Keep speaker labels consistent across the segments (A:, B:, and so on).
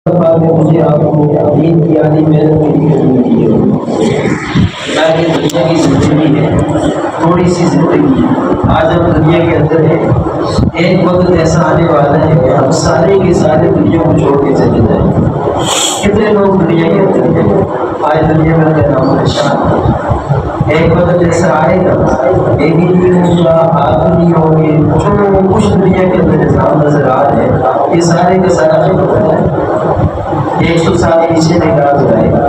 A: مجھے آپ کو دین کی عالی محنت کے لیے کرنی ہے تاکہ دنیا کی زندگی ہے تھوڑی سی زندگی آج ہم دنیا کے اندر ہیں. ایک وقت ایسا آنے والا ہے کہ ہم سارے کے سارے دنیا کو چھوڑ کے چلے جائیں. کتنے لوگ دنیا کے اندر ہیں آج دنیا میں کا نام پریشان. ایک وقت ایسا آئے گا ایک ہی ہوگا آدمی ہوگی جو کچھ دنیا کے اندر نظام نظر آ رہے ہیں یہ سارے کے سارا جو ہوتا ہے 100 سال پیچھے نکال جائے گا.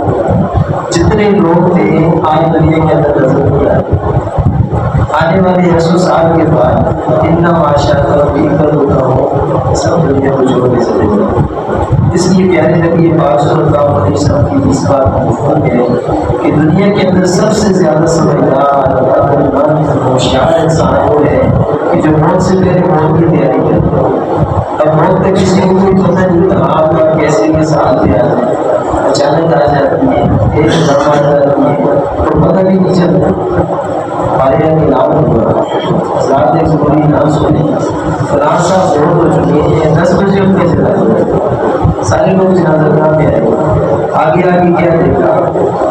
A: جتنے لوگ تھے آج دنیا کے اندر نظر نہیں آئے. آنے والے 100 سال کے بعد اتنا معاشرہ ترقی کر ہوتا ہو سب دنیا کو چھوڑ کے چلے جائیں. اس لیے پیارے نبی پاک صلی اللہ علیہ وسلم کی اس بات کا مفہوم ہے کہ دنیا کے اندر سب سے زیادہ سمجھدار ہوشیار انسان وہ ہے کہ جو موت سے پہلے موت کی تیاری کرتا ہے. اب موت کا کسی کو کوئی پتہ نہیں تھا آپ کا کیسے کے ساتھ گیا ہے اچانک آ جاتی ہے ایک دفعہ آ جاتی ہے تو پتہ بھی نہیں چلتا. آیا کہ نام ہوا رات ایک بڑی نام سنی فلاں صاحب بہت ہو چکی ہے 10 بجے ان کے چلا گیا. سارے لوگ جنازہ گاہ پہ آئے آگے کیا دیکھا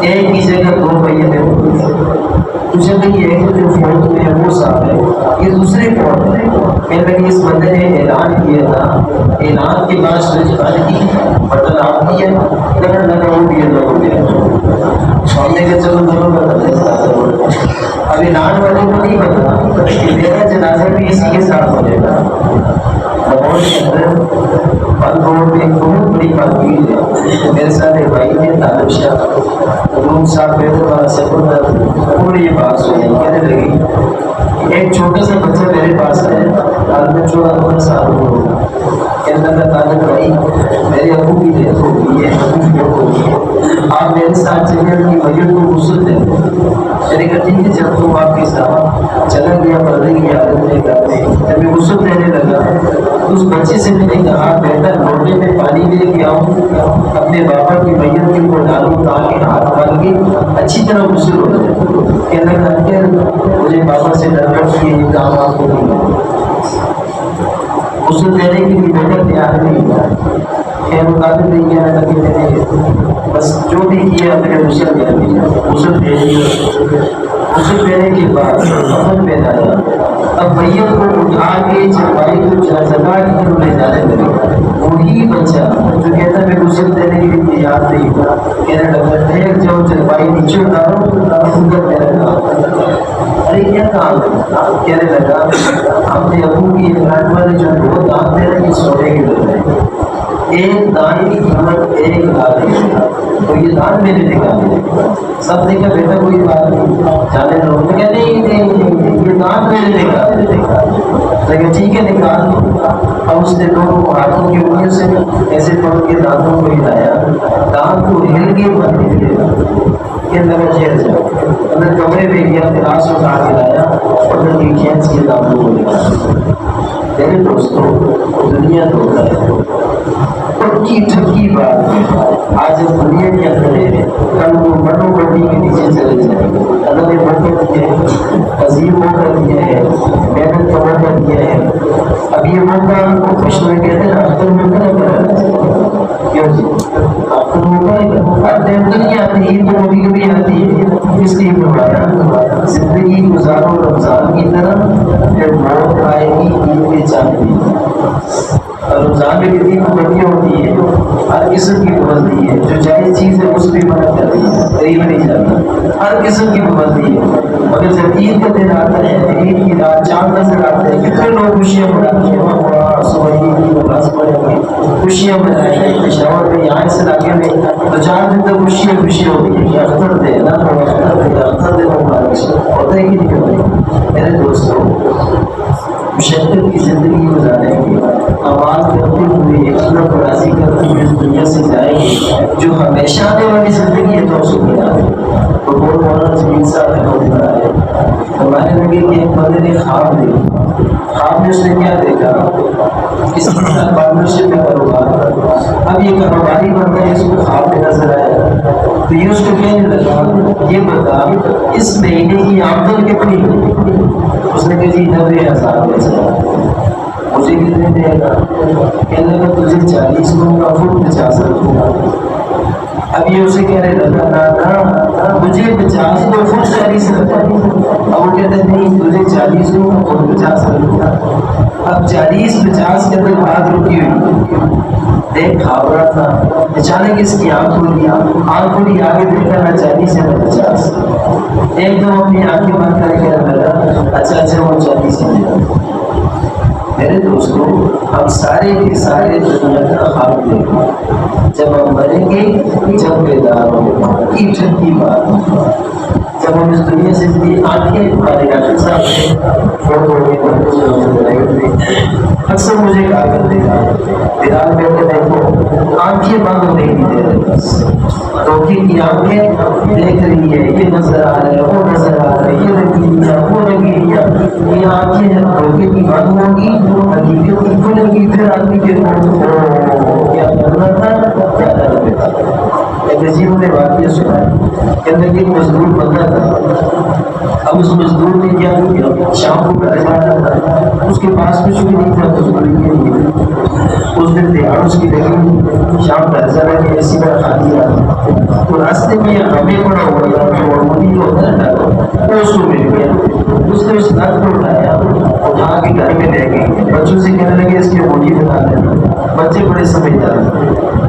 A: ایک ہی جگہ 2 پہیے میں تجھے نہیں ہے کہ جو فوت میں ہے وہ صاحب ہے یہ دوسرے فوت ہے. کہنے لگے اس بندے نے اعلان کیا تھا اعلان کے بعد سورج بند کی بٹن آپ کی ہے لگن لگا وہ بھی اللہ ہو گیا. ہم نے کہا چلو دونوں بتا اب اعلان والے کو نہیں پتا کہ میرا جنازہ بھی اسی کے ساتھ ہو جائے گا. لاہور کے اندر بند روڈ میں ایک بہت بڑی مارکیٹ ہے. میرے ساتھ ایک بھائی نے طالب شاہ روم صاحب بیٹھے والا سفر پورے یہ بات سنی. کہنے لگی ایک چھوٹا سا بچہ میرے پاس ہے حال میں 14 سال ہوگا. کہنے لگا طالب بھائی میرے ابو کی ڈیتھ ہو گئی ہے آپ میرے ساتھ چلے کی میت کو غسل دیں. میں نے کہا ٹھیک ہے جب تو آپ کے ساتھ چلا گیا پردے کی عادت نہیں کرتے جب میں غسل دینے لگا اس بچے سے میں نے کہا بیٹا لوٹے میں پانی لے کے آؤں اپنے بابا کی میت کے اوپر ڈالوں تاکہ ہاتھ ڈال کے اچھی طرح غسل ہو جائے. کہنے لگا مجھے بابا سے ڈر کہ یہ کام آپ کو نہیں غسل دینے کے لیے بیٹا تیار نہیں ہوا. خیر مقابل نہیں کیا تاکہ میں نے بس جو بھی کیا میں نے غسل کر دیا. غسل دے دیا. غسل دینے کے بعد عمل پیدا آیا. اب میت کو اٹھا کے چروائی کو جگہ کی طرف لے جانے لگے. وہی بچہ جو کہتا میں غسل دینے کے لیے تیار نہیں ہوا کہنے لگا ٹھہر جاؤ چروائی نیچے اتارو اندر میرا کام. ارے کیا کام ہے؟ کہنے لگا ہم نے ابو کی علاج والے جو 2 دانت دے رہے ہیں سونے کے لیے ایک دان کی قیمت 1 لاکھ ہے تو یہ دان میں نے نکالے. سب نے کہا بیٹا کوئی بات نہیں جانے دو. میں کہا نہیں یہ دان میں نے نکالے. لیکن ٹھیک ہے نکال دو. اب اس نے دونوں ہاتھوں کی انگلیوں سے ایسے پڑھ کے دانتوں کو ہلایا دانت کو ہل کے بند نکلے. یہ لگا چہر جاؤ اندر کمرے میں گیا گلاس اٹھا کے لایا اور کھینچ کے دانتوں کو نکالا. میرے دوستوں دنیا دھوکا ہے. پکی ٹھکی بات آج دنیا کے اندر ہے کل وہ بڑوں بڑی کے نیچے چلے جائیں. اللہ نے موقع دیا ہے عظیم موقع دیا ہے محنت کا موقع دیا ہے. اب یہ موقع کو خوش میں کہتے ہیں اختر موقع کیوں جی اختر موقع اب نہیں آتی عید تو کبھی کبھی آتی ہے اس لیے فرمایا زندگی گزارو رمضان کی طرح پھر موت آئے گی عید کے چاندنی. رمضان میں کتنی پابندیاں ہوتی ہے ہر قسم کی پابندی ہے. جو جائز چیز ہے اس پہ منع کر رہی ہے قریب نہیں جاتا ہر قسم کی پابندی ہے. مگر جب عید کا دن آتا ہے عید کی رات چاند نظر آتے ہیں کتنے لوگ خوشیاں مناتے ہیں خوشیاں منائیں گے پشاور میں یہاں اس علاقے میں تو 4 دن تک خوشیاں خوشیاں ہوتی ہیں کہ اختر دے نہ اختر دے ہوتا ہے کہ نہیں ہوتا. میرے دوستوں مشقت کی زندگی گزاریں گے آواز کرتے ہوئے اللہ کو راضی کرتے ہوئے اس دنیا سے جائیں گے. جو ہمیشہ آنے والی زندگی ہے تو اس کو ملا ہے. تو بہت مولانا جمیل صاحب نے بہت بڑا ہے ہمارے لگے کہ ایک بندے نے خواب دیکھا. خواب میں اس نے کیا دیکھا کسی کے ساتھ پارٹنرشپ میں کاروبار. اب یہ کاروباری بندہ اس کو خواب میں نظر آیا تو یہ اس کو کہنے لگا یہ بتا اس مہینے کی آمدن کتنی ہوئی. اس نے کہا جی 90,000. مجھے کتنے دے گا؟ کہنے لگا تجھے 40 دوں گا، خود 50 رکھوں گا۔ اب یہ اسے کہنے لگا نا مجھے 50 دو خود 40 رکھا۔ اب وہ کہتے نہیں تجھے 40 دوں گا خود 50 رکھوں گا۔ اب 40-50 کے اندر بات رکی ہوئی، دیکھ گھابرا تھا، اچانک اس کی آنکھ کھلی، آنکھ کھلی آگے دیکھا نہ 40 ہے نہ 50۔ ایک دم اپنی آنکھیں بند کر کے لگا اچھا وہ 40 ہے۔ میرے دوستوں ہم سارے کے سارے دنیا کا خواب دیکھیں، جب ہم مریں گے جب بیدار ہوگا کی ٹھنڈی بات، جب ہم اس دنیا سے اپنی آنکھیں ہمارے ڈاکٹر صاحب اکثر مجھے کہا کرتے تھے بلال بیٹے دیکھو آنکھیں بند ہونے کی دے رہے، بس دھوکے کی آنکھیں دیکھ رہی ہے، یہ نظر آ رہا ہے وہ نظر آ رہا ہے، یہ رنگینیاں وہ رنگینیاں، یہ آنکھیں دھوکے کی بند ہوگی حقیقت کی کھلے گی، پھر آدمی کے کیا کرنا تھا کیا کرنا تھا۔ ایک عجیب نے واقعہ سنا ہے، کہتے کہ ایک مزدور بندہ تھا، اب اس مزدور نے کیا کیا شام کو گھر جانا تھا، اس کے پاس کچھ بھی نہیں تھا مزدوری کے لیے، اس دن دیہڑ اس کی لگی، شام گھر جانا کہ ایسی بار خالی آ تو راستے میں یہ ہمیں پڑا ہوا تھا جو منی جو ہوتا ہے وہ اس کو مل گیا، اس نے اس نٹ کو اٹھایا اٹھا کے گھر میں لے گئی، بچوں سے کہنے لگے اس کی موٹی بنا دینا، بچے بڑے سمجھدار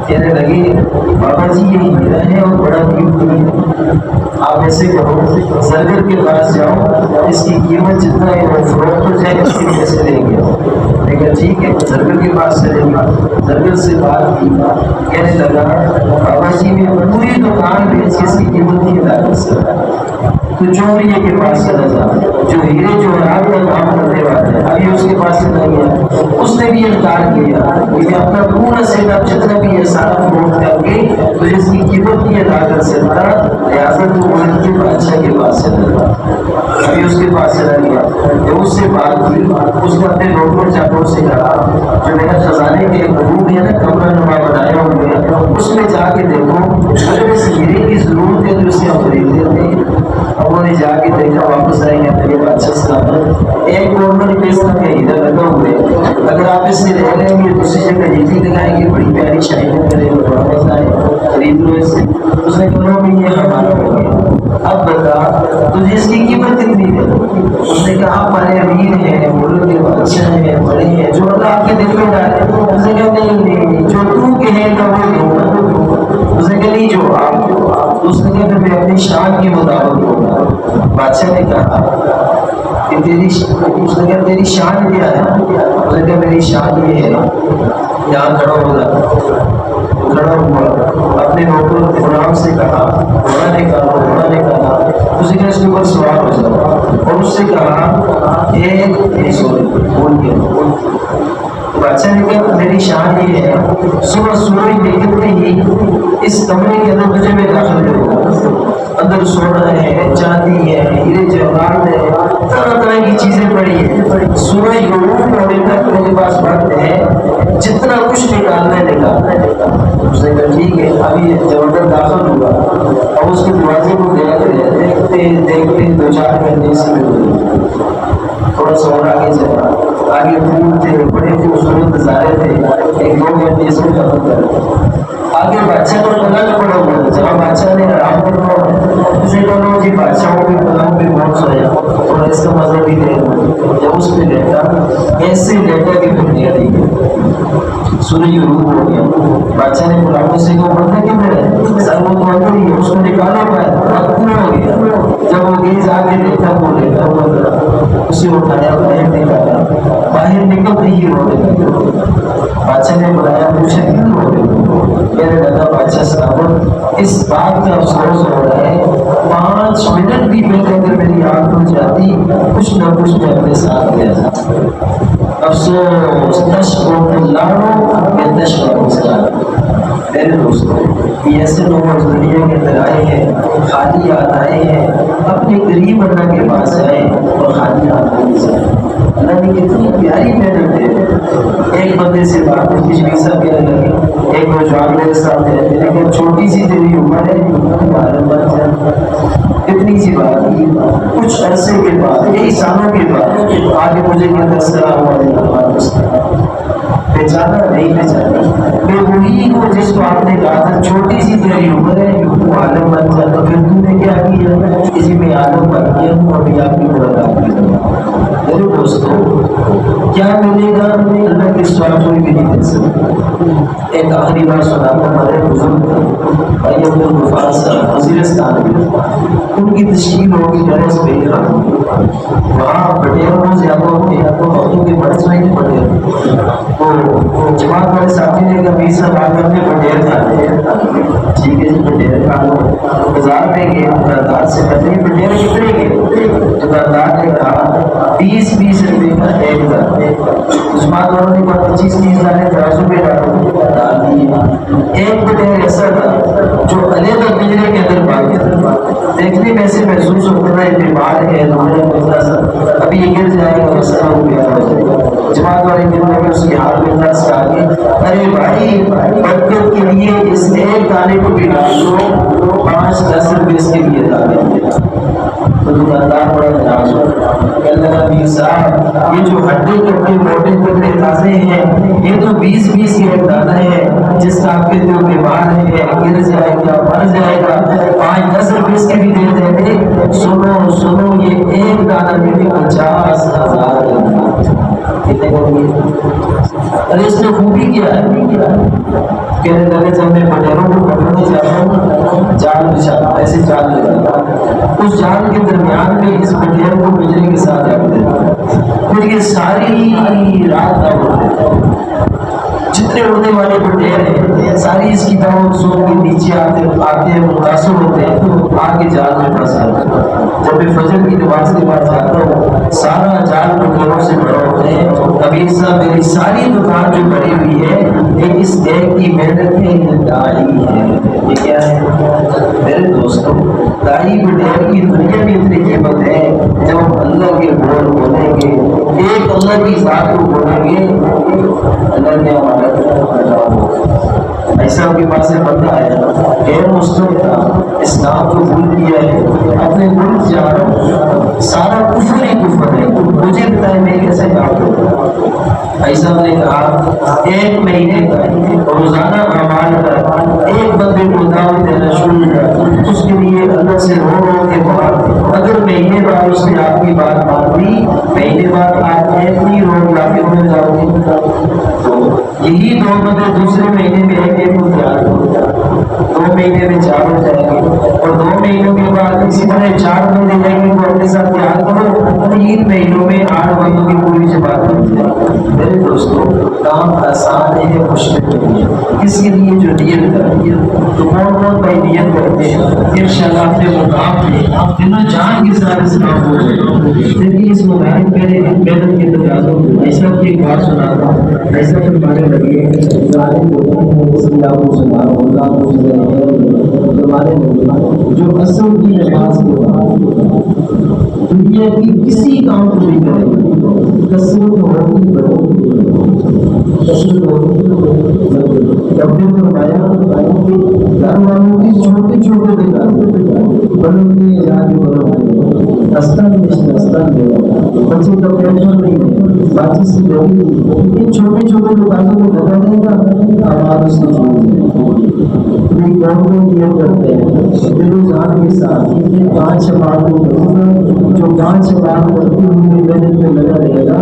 A: کہنے لگے بابا جی یہ ہیرا ہے اور بڑا قیمتی ہے، آپ ایسے کرو زرگر کے پاس جاؤ، اس کی قیمت جتنا ہے وہ فروخت ہو جائے اس کے پیسے لیں گے۔ لیکن ٹھیک ہے زرگر کے پاس چلے گا، زرگر سے بات کی، کہنے لگا بابا جی میں پوری دکان بیچ کے اس کی قیمت نہیں ادا کر سکتا، تو چوریے کے پاس چلا جا جو ہیرے جو رات کا کام کرنے والے ابھی اس کے پاس چلا گیا، اس نے بھی انکار کیا کہ اپنا پورا سیٹ اپ جتنا بھی ہے سارا فروخت کر کے تو اس کی قیمت نہیں ادا کر سکتا، لہٰذا تو ملک کے بادشاہ کے پاس چلا گیا، ابھی اس کے پاس چلا گیا، جب اس سے بات کی اس نے اپنے لوگوں چاٹوں سے کہا جو میرا خزانے کے غروب ہے نا کمرہ نما بنایا ہوئے اس میں جا کے دیکھو اگر اس ہیرے کی ضرورت ہے جو اسے ہم خرید لیتے ہیں۔ انہوں نے جا کے دیکھا واپس آئیں گے میرے بادشاہ سلامت، ایک گورنمنٹ پیسہ کا ہیرا لگا ہوئے، اگر آپ اس سے لے لیں گے دوسری جگہ ہیری لگائیں گے بڑی پیاری شائننگ کرے گا بڑا مزہ آئے گا، خرید لو اس سے۔ اس نے کہا کہ یہ ہمارا ہو گیا، اب بتا تجھے اس کی قیمت کتنی ہے؟ اس نے کہا ہمارے امیر ہیں ملک کے بادشاہ ہیں بڑے ہیں جو اللہ آپ کے دل میں ڈالے، اس نے کہا نہیں جو تو کہے گا وہ دوں گا، اس نے کہا نہیں جو آپ، اس نے کہا میں اپنی شان کے مطابق دوں گا۔ بادشاہ نے کہا کہ تیری اس نے کہا تیری شان کیا ہے؟ اس نے کہا میری شان یہ ہے، یہاں کھڑا ہوگا کھڑا ہوا اپنے نوکر غلام سے کہا گھوڑا نے کہا اسی نے اس کے اوپر سوار ہو جاتا اور اس سے کہا بول گیا۔ بادشاہ نے کہا میری شان یہ ہے صبح سورج نکلتے ہی اس کمرے کے اندر تجھے میں داخل کروں گا، اندر سونا ہے چاندی ہے ہیرے جواہرات ہے طرح طرح کی چیزیں پڑی ہیں، سورج غروب ہونے تک میرے پاس وقت ہے، جتنا کچھ نکالنا ہے نکالنا ہے۔ اس نے کہا ٹھیک ہے، ابھی جب اندر داخل ہوا اور اس کے دروازے کو دیکھتے دیکھتے 2-4 گھنٹے سے تھوڑا سا اور آگے چلا، آگے پھول تھے بڑے خوبصورت نظارے تھے، 1-2 گھنٹے اس میں ختم کر آگے بادشاہ کو پلنگ پڑا ہوا تھا، جہاں بادشاہ نے آرام کرنا ہوا اسے کہا جی بادشاہوں کے پلنگ پہ پہنچ سویا اور اس کا مزہ بھی لے جب اس پہ لیٹا ایسے لیٹا کہ پھر نہیں آئی، سورج غروب ہو گیا، بادشاہ نے غلاموں سے کہا بندہ کدھر ہے؟ سر وہ تو اندر ہی ہے، اس کو نکالا پایا پورا ہو گیا، جب وہ گیز آ کے دیکھا وہ لیٹا ہوا تھا، اسے اٹھایا باہر نکالا، باہر نکلتے ہی رونے لگا، بادشاہ نے بلایا پوچھا کیوں رو رہے ہو؟ کہنے لگا بادشاہ صاحب اس بات کا افسوس ہو رہا ہے 5 منٹ بھی پہلے اگر میری آنکھ کھل جاتی کچھ نہ کچھ میں اپنے ساتھ لے جاتا، افسوس تشکر اللہ یا تشکر۔ میرے دوستوں یہ ایسے لوگ اس دنیا کے اندر آئے ہیں خالی ہاتھ آئے ہیں، اپنے قریب اللہ کے پاس آئے اور خالی ہاتھ نہیں جائے۔ اللہ نے کتنی پیاری محنت ہے، ایک بندے سے بات پچھلی سب کہنے لگے ایک نوجوان میرے ساتھ ہے لیکن چھوٹی سی تیری عمر ہے اتنی سی بات کی، کچھ عرصے کے بعد کئی سالوں کے بعد آگے مجھے کہتا السلام علیکم پہچانا نہیں پہچانا، میں وہی کو جس کو آپ نے کہا تھا چھوٹی سی تیری عمر ہے وہ عالم بن جاتا، پھر تو نے کیا کیا اسی میں عالم بن گیا اور بھی آپ کی ملاقات کی۔ میرے دوستوں کیا ملے گا اللہ کے سوا کوئی بھی نہیں دے سکتا۔ ایک آخری بار سناتا ہمارے بزرگ بھائی عبد الغفار صاحب وزیرستان میں، ان کی تشکیل ہوگی ڈرس پہ وہاں پٹیلوں زیادہ ہوتے ہیں تو عورتوں کے برس میں نہیں پٹیل تو جماعت والے ساتھی نے کہا 20 سال آگے ہم نے پٹیل کھانے، ٹھیک ہے جی پٹیل کھا لو، بازار میں گئے دکاندار سے پہلے پٹیل کتنے گئے، دکاندار نے کہا 20 روپے کا ایک دار، جماعت والوں نے کہا 25-30 دانے ترازو پہ ڈال دیے، ایک پٹیل ایسا تھا جو علیحدہ پنجرے کے اندر باقی دیکھنے میں سے محسوس ہوتا ہے بیمار ہے ابھی یہ گر جائے گا مسئلہ ہو گیا ہو جائے گا، جماعت والے ملنے میں اس کے ہاتھ میں درس آ گئی، ارے بھائی برکت کے لیے اس ایک دانے کو بھی ڈال دو 5-10 روپے اس کے لیے ڈالیں، تو دکاندار بڑا ناراض ہو کہنے لگا میر صاحب یہ جو ہڈے کپڑے موٹے کپڑے تازے ہیں یہ تو 20 کے ایک دانہ ہے، جس کا آپ کے دل بیمار ہے گر جائے گا مر جائے گا 5-10 روپے اس کے بھی دے دیں گے، سنو یہ ایک دانہ میں بھی 50,000 کتنے کو گے؟ ارے اس نے خوبی کیا ہے کہنے لگے جب میں پٹیروں کو پکڑنے جاتا ہوں جال بچھاتا ایسے جال لگاتا، اس جال کے درمیان میں اس پٹیر کو بجلی کے ساتھ رکھ دیتا، پھر یہ ساری رات نہ اڑتے، جتنے اڑنے والے پٹیر ہیں ساری اس کی داؤں سو کے نیچے آتے ہیں متاثر ہوتے ہیں تو آگے جال میں پھنس جاتے ہیں، جب میں فجر کی نماز کے بعد جاتا ہوں سارا جال پٹیروں سے بڑا ہوتے ہیں، کبیر صاحب میری ساری دکان جو بڑی ہوئی ہے یہ اس ایک کی محنت میں دائی ہے، یہ کیا ہے میرے دوستوں دائی پٹیر کی دنیا میں اتنی قیمت ہے، جب ہم اللہ کے بول بولیں گے ایک اللہ کی ذات کو بولیں گے اللہ نے ہمارا ایسا کے پاس سے بندہ آیا غیر مسلم تھا اسلام کو بھول دیا ہے اپنے ملک جا رہا ہوں سارا کفر ہی کفر ہے مجھے بتائیں میں کیسے کام کروں، ایسا نے کہا 1 مہینے کا روزانہ اعمال کا ایک بندے کو دعوت دینا شروع کر، اس کے لیے اللہ سے رو کے بعد اگر مہینے بعد اس نے آپ کی بات مان لی مہینے بعد آپ ایک ہی روز لا کے ہو جاؤ گے، تو یہی 2 بندے دوسرے مہینے میں ایک کو تیار ہو جائے 2 مہینے میں 4 ہو جائیں گے اور 2 مہینوں کے بعد اسی طرح 4 بندے جائیں گے تو اپنے ساتھ تیار کرو 3 مہینوں میں 8 بندوں کی پوری سے بات بن جائے۔ میرے دوستوں کام آسان ہے مشکل نہیں ہے، کس کے لیے جو نیت کرتی ہے تو کون بھائی نیت کرتے ہیں انشاءاللہ اپنے مقام پہ دنوں جان کے ساتھ اس کام ہو جائے، لیکن اس مبارک میرے محنت کے تقاضوں ایسا کی ایک بات سناتا ہوں، ایسا فرمانے لگے جو اصل کی نماز دنیا کی کسی کام کو نہیں کرے کثرت ہوگی کپڑے فرمایا کہ گھر والوں کی چھوٹے چھوٹے بڑھنے جا کے استن بچے کا پینشن نہیں ہے باقی سے ان چھوٹے چھوٹے دکانوں میں لگا دے گا آواز اس کو نیت کرتے ہیں دل و جان کے ساتھ 5 بار جو 5 بار کرتی ہوئی محنت میں لگا رہے گا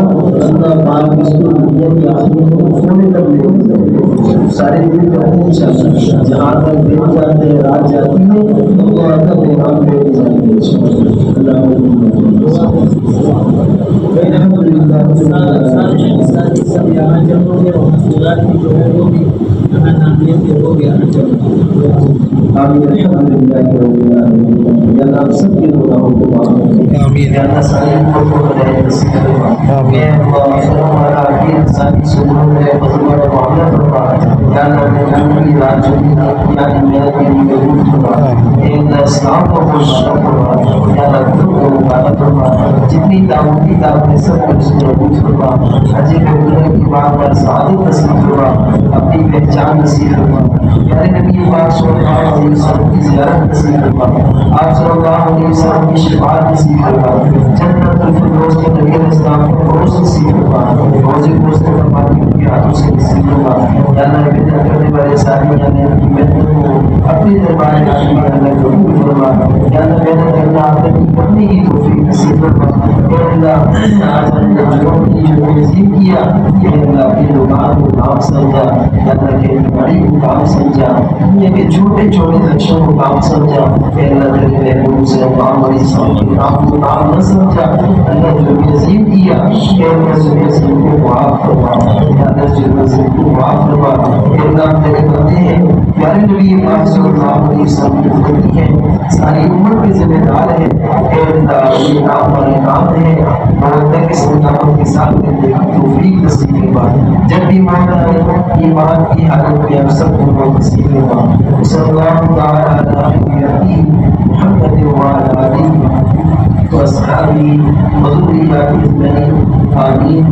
A: اللہ پاک اس کو دنیا کی آخری سونے تک لے سارے دن جاتے ہیں انشاءاللہ جہاں تک دن جاتے ہیں رات جاتی ہے اللہ کا پیغام لے کے جائیں گے جتنی دعوتی دعوتیں سب کچھ محبوب ہوا حجی کی بات پر سعادت نصیب ہوا اپنی پہچان نصیب ہوا پیارے نبی پاک صلی اللہ علیہ وسلم کی زیارت نصیب فرما، آپ صلی اللہ علیہ وسلم کی شفاعت نصیب فرما، جنت الفردوس میں نبی علیہ السلام کو پروس نصیب فرما، روزے دوست کا پانی ان کے ہاتھوں سے نصیب فرما، یا اللہ عبادت کرنے والے ساتھی یا اللہ کی محنت کو اپنے دربار میں اللہ قبول فرما، یا اللہ محنت کرنا آدمی کرنے کی توفیق نصیب فرما، یا اللہ آج ہم نے جو نصیب کیا یا اللہ کے دکان کو کام سمجھا، یا اللہ کے بڑی کو کام سمجھا، دنیا کے چھوٹے چھوٹے لکشوں کو کام سمجھا، اے اللہ تیرے محبوب صلی اللہ علیہ وسلم کے کام کو کام نہ سمجھا، اللہ جو بھی عظیم کیا اے اللہ جو بھی عظیم کو معاف فرما، یا اللہ جو بھی عظیم کو معاف فرما، اے اللہ تیرے بندے ہیں پیارے نبی پاک صلی اللہ علیہ وسلم کی خدمت ہے، ساری امت کے ذمہ دار ہے، اے اللہ یہ کام والے کام ہے اور اللہ کے سنتوں کے ساتھ کرنے کی توفیق نصیب فرما، جب بھی موت آئے ایمان کی حالت میں ہم سب کو نصیب فرما، صلی اللہ تعالی علیہ محمد وعلی آلہ وصحبہ وذریاتہ اجمعین، آمین.